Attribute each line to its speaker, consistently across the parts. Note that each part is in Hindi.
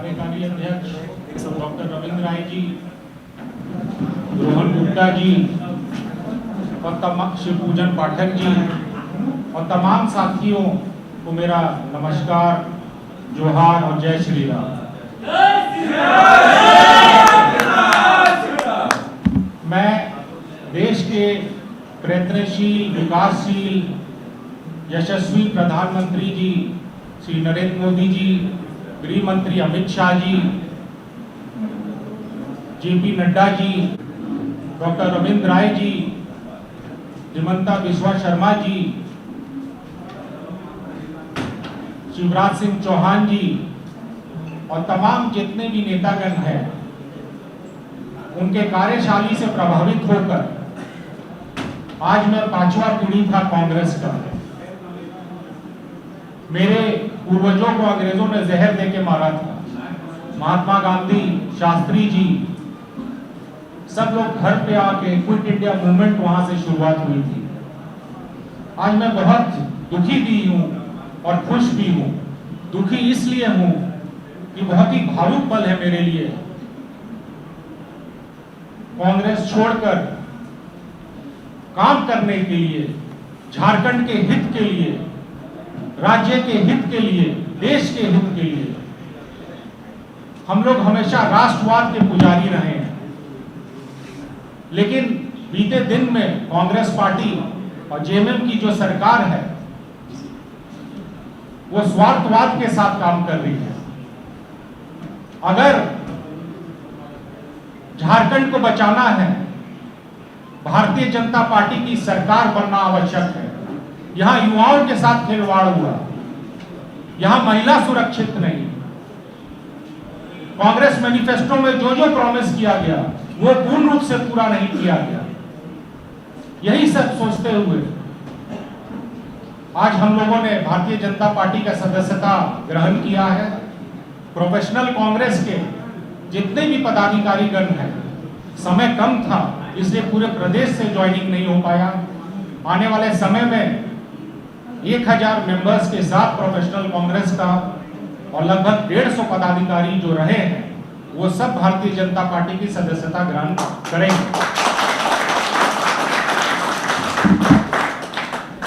Speaker 1: कार्यकारी अध्यक्ष डॉक्टर रविंद्र राय जी, रोहन गुप्ता जी और शिवपूजन पाठक जी और तमाम साथियों को मेरा नमस्कार, जोहार और जय श्री राम। मैं देश के प्रयत्नशील, विकासशील, यशस्वी प्रधानमंत्री जी श्री नरेंद्र मोदी जी, गृह मंत्री अमित शाह जी, जेपी नड्डा जी, डॉक्टर रविंद्र राय जी, हिमंता बिस्वा शर्मा जी, शिवराज सिंह चौहान जी और तमाम जितने भी नेतागण हैं, उनके कार्यशैली से प्रभावित होकर आज मैं 5वां पीढ़ी था कांग्रेस का। मेरे पूर्वजों को अंग्रेजों ने जहर देके मारा था। महात्मा गांधी, शास्त्री जी, सब लोग घर पे आके क्विट इंडिया मूवमेंट वहां से शुरुआत हुई थी। आज मैं बहुत दुखी भी हूं और खुश भी हूं। दुखी इसलिए हूं कि बहुत ही भावुक पल है मेरे लिए। कांग्रेस छोड़कर काम करने के लिए, झारखंड के हित के लिए, राज्य के हित के लिए, देश के हित के लिए, हम लोग हमेशा राष्ट्रवाद के पुजारी रहे हैं। लेकिन बीते दिन में कांग्रेस पार्टी और जेएमएम की जो सरकार है, वो स्वार्थवाद के साथ काम कर रही है। अगर झारखंड को बचाना है, भारतीय जनता पार्टी की सरकार बनना आवश्यक है। यहां युवाओं के साथ खिलवाड़ हुआ, यहां महिला सुरक्षित नहीं। कांग्रेस मैनिफेस्टो में जो जो प्रॉमिस किया गया वो पूर्ण रूप से पूरा नहीं किया गया। यही सब सोचते हुए आज हम लोगों ने भारतीय जनता पार्टी का सदस्यता ग्रहण किया है। प्रोफेशनल कांग्रेस के जितने भी पदाधिकारी गण हैं, समय कम था इसलिए पूरे प्रदेश से ज्वाइनिंग नहीं हो पाया। आने वाले समय में 1000 मेंबर्स के साथ प्रोफेशनल कांग्रेस का और लगभग 150 पदाधिकारी जो रहे हैं, वो सब भारतीय जनता पार्टी की सदस्यता ग्रहण करेंगे।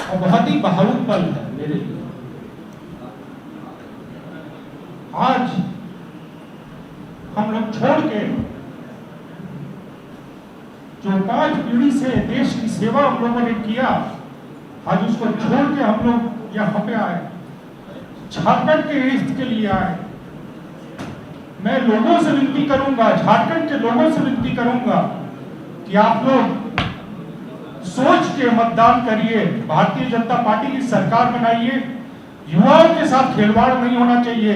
Speaker 1: और बहुत ही भावुक पल है मेरे लिए। आज हम लोग छोड़ के जो 5 पीढ़ी से देश की सेवा हम लोगों ने किया, आज उसको छोड़ के हम लोग यहाँ पे आए, झारखंड के हित के लिए आए। मैं लोगों से विनती करूंगा, झारखंड के लोगों से विनती करूंगा कि आप लोग सोच के मतदान करिए, भारतीय जनता पार्टी की सरकार बनाइए। युवाओं के साथ खिलवाड़ नहीं होना चाहिए,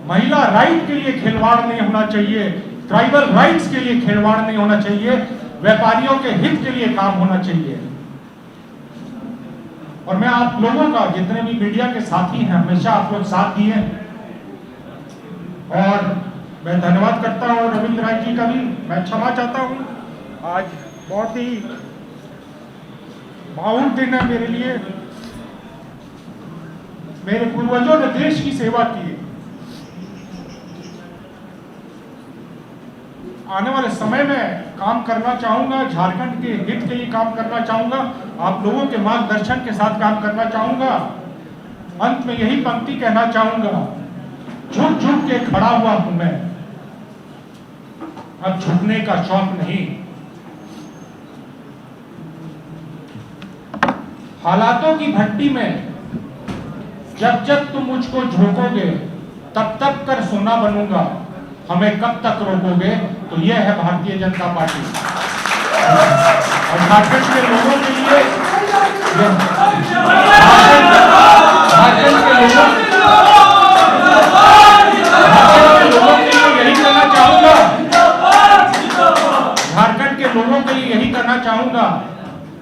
Speaker 1: महिला राइट के लिए खिलवाड़ नहीं होना चाहिए, ट्राइबल राइट्स के लिए खिलवाड़ नहीं होना चाहिए, व्यापारियों के हित के लिए काम होना चाहिए। और मैं आप लोगों का, जितने भी मीडिया के साथी हैं, हमेशा आप लोग साथ दिए और मैं धन्यवाद करता हूं रविंद्र राय जी का भी। मैं क्षमा चाहता हूं, आज बहुत ही भावुक दिन है मेरे लिए। मेरे पूर्वजों ने देश की सेवा की। आने वाले समय में काम करना चाहूंगा, झारखंड के हित के लिए काम करना चाहूंगा, आप लोगों के मार्गदर्शन के साथ काम करना चाहूंगा। अंत में यही पंक्ति कहना चाहूंगा, झुक झुक के खड़ा हुआ हूं मैं, अब झुकने का शौक नहीं। हालातों की भट्टी में जब जब तुम मुझको झोंकोगे, तब तब कर सोना बनूंगा, हमें कब तक रोकोगे। तो यह है भारतीय जनता पार्टी। और झारखंड के लोगों के लिए, यही करना चाहूंगा, झारखंड के लोगों के लिए यही करना चाहूंगा।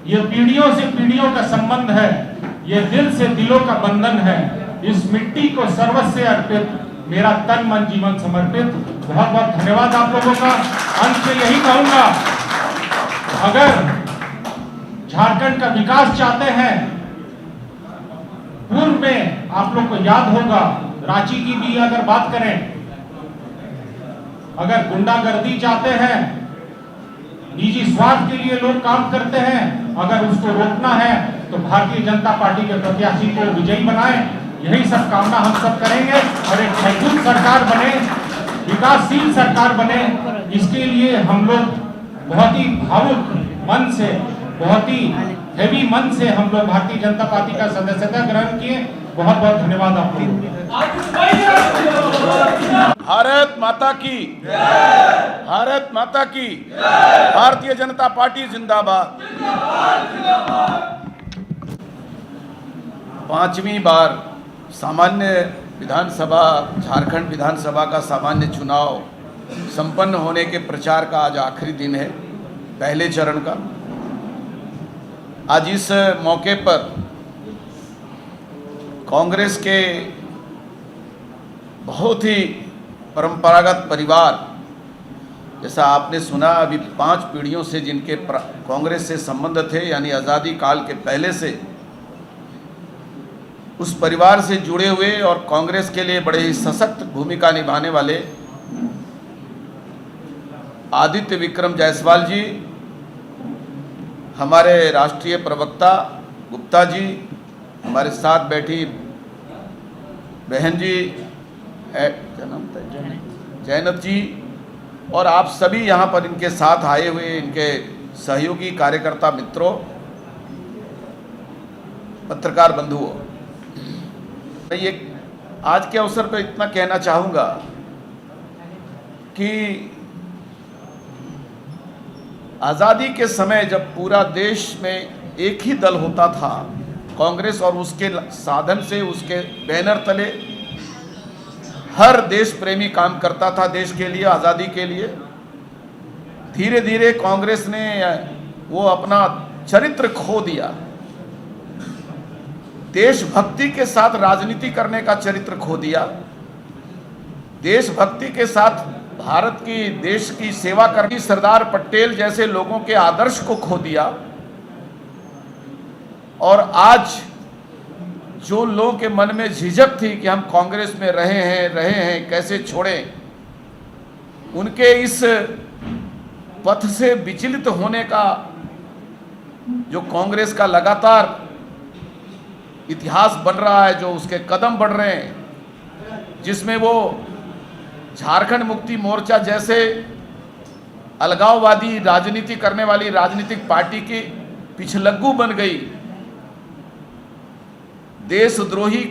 Speaker 1: ये पीढ़ियों से पीढ़ियों का संबंध है, ये दिल से दिलों का बंधन है। इस मिट्टी को सर्वस्व अर्पित, मेरा तन मन जीवन समर्पित। बहुत बहुत धन्यवाद आप लोगों का। अंत में यही कहूंगा, अगर झारखंड का विकास चाहते हैं, पूर्व में आप लोग को याद होगा, रांची की भी अगर बात करें अगर गुंडागर्दी चाहते हैं, निजी स्वार्थ के लिए लोग काम करते हैं, अगर उसको रोकना है तो भारतीय जनता पार्टी के प्रत्याशी को विजयी बनाएं। यही सब कामना हम सब करेंगे और एक मजबूत सरकार बने, विकासशील सरकार बने। इसके लिए हम लोग बहुत ही भावुक मन से, बहुत ही हेवी मन से हम लोग भारतीय जनता पार्टी का सदस्यता ग्रहण किए। बहुत बहुत धन्यवाद आपको।
Speaker 2: भारत माता की, भारत माता की, भारतीय जनता पार्टी जिंदाबाद। 5वीं बार सामान्य विधानसभा, झारखंड विधानसभा का सामान्य चुनाव संपन्न होने के प्रचार का आज आखिरी दिन है, पहले चरण का। आज इस मौके पर कांग्रेस के बहुत ही परंपरागत परिवार, जैसा आपने सुना, अभी 5 पीढ़ियों से जिनके कांग्रेस से संबंध थे, यानी आज़ादी काल के पहले से उस परिवार से जुड़े हुए और कांग्रेस के लिए बड़े ही सशक्त भूमिका निभाने वाले आदित्य विक्रम जायसवाल जी, हमारे राष्ट्रीय प्रवक्ता गुप्ता जी, हमारे साथ बैठी बहन जी जैनब जी, और आप सभी यहाँ पर इनके साथ आए हुए इनके सहयोगी कार्यकर्ता मित्रों, पत्रकार बंधुओं, मैं ये आज के अवसर पर इतना कहना चाहूँगा कि आज़ादी के समय जब पूरा देश में एक ही दल होता था, कांग्रेस, और उसके साधन से, उसके बैनर तले हर देश प्रेमी काम करता था देश के लिए, आज़ादी के लिए। धीरे धीरे कांग्रेस ने वो अपना चरित्र खो दिया, देशभक्ति के साथ राजनीति करने का चरित्र खो दिया, देशभक्ति के साथ भारत की, देश की सेवा करनी, सरदार पटेल जैसे लोगों के आदर्श को खो दिया। और आज जो लोगों के मन में झिझक थी कि हम कांग्रेस में रहे हैं कैसे छोड़ें, उनके इस पथ से विचलित होने का जो कांग्रेस का लगातार इतिहास बन रहा है, जो उसके कदम बढ़ रहे हैं, जिसमें वो झारखंड मुक्ति मोर्चा जैसे अलगाववादी राजनीति करने वाली राजनीतिक पार्टी की पिछलग्गू बन गई, देशद्रोही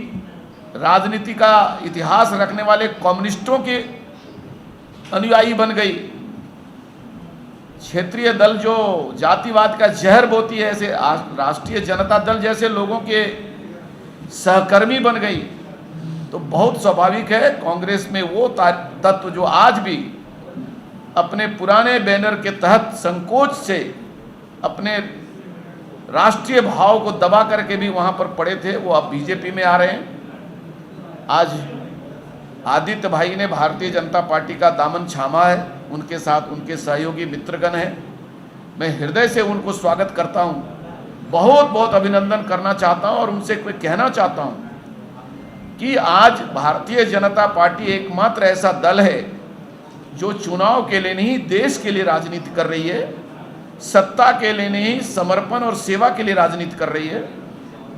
Speaker 2: राजनीति का इतिहास रखने वाले कम्युनिस्टों के अनुयायी बन गई, क्षेत्रीय दल जो जातिवाद का जहर बोती है, ऐसे राष्ट्रीय जनता दल जैसे लोगों के सहकर्मी बन गई। तो बहुत स्वाभाविक है कांग्रेस में वो तत्व जो आज भी अपने पुराने बैनर के तहत संकोच से अपने राष्ट्रीय भाव को दबा करके भी वहां पर पड़े थे, वो अब बीजेपी में आ रहे हैं। आज आदित्य भाई ने भारतीय जनता पार्टी का दामन थामा है, उनके साथ उनके सहयोगी मित्रगण हैं। मैं हृदय से उनको स्वागत करता हूं, बहुत बहुत अभिनंदन करना चाहता हूं और उनसे कोई कहना चाहता हूं कि आज भारतीय जनता पार्टी एकमात्र ऐसा दल है जो चुनाव के लिए नहीं, देश के लिए राजनीति कर रही है, सत्ता के लिए नहीं, समर्पण और सेवा के लिए राजनीति कर रही है।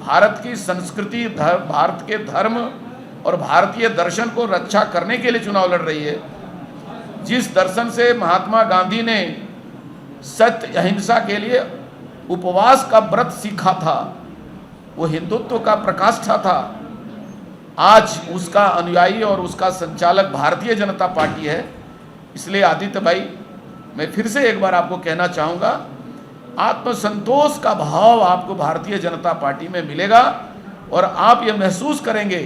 Speaker 2: भारत की संस्कृति, भारत के धर्म और भारतीय दर्शन को रक्षा करने के लिए चुनाव लड़ रही है। जिस दर्शन से महात्मा गांधी ने सत्य अहिंसा के लिए उपवास का व्रत सीखा था, वो हिंदुत्व का प्रकाष्ठा था, आज उसका अनुयायी और उसका संचालक भारतीय जनता पार्टी है। इसलिए आदित्य भाई, मैं फिर से एक बार आपको कहना चाहूँगा, आत्मसंतोष का भाव आपको भारतीय जनता पार्टी में मिलेगा और आप ये महसूस करेंगे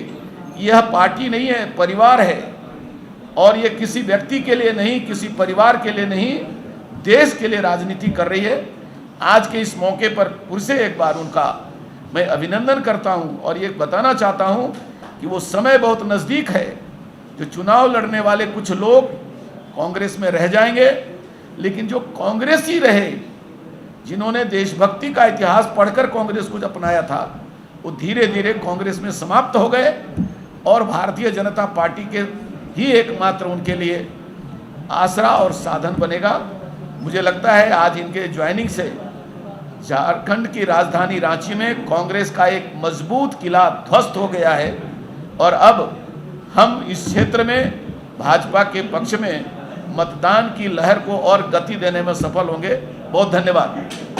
Speaker 2: यह पार्टी नहीं है, परिवार है, और ये किसी व्यक्ति के लिए नहीं, किसी परिवार के लिए नहीं, देश के लिए राजनीति कर रही है। आज के इस मौके पर फिर से एक बार उनका मैं अभिनंदन करता हूं और ये बताना चाहता हूं कि वो समय बहुत नज़दीक है जो चुनाव लड़ने वाले कुछ लोग कांग्रेस में रह जाएंगे, लेकिन जो कांग्रेसी रहे, जिन्होंने देशभक्ति का इतिहास पढ़कर कांग्रेस को अपनाया था, वो धीरे धीरे कांग्रेस में समाप्त हो गए और भारतीय जनता पार्टी के ही एकमात्र उनके लिए आसरा और साधन बनेगा। मुझे लगता है आज इनके ज्वाइनिंग से झारखंड की राजधानी रांची में कांग्रेस का एक मजबूत किला ध्वस्त हो गया है और अब हम इस क्षेत्र में भाजपा के पक्ष में मतदान की लहर को और गति देने में सफल होंगे। बहुत धन्यवाद।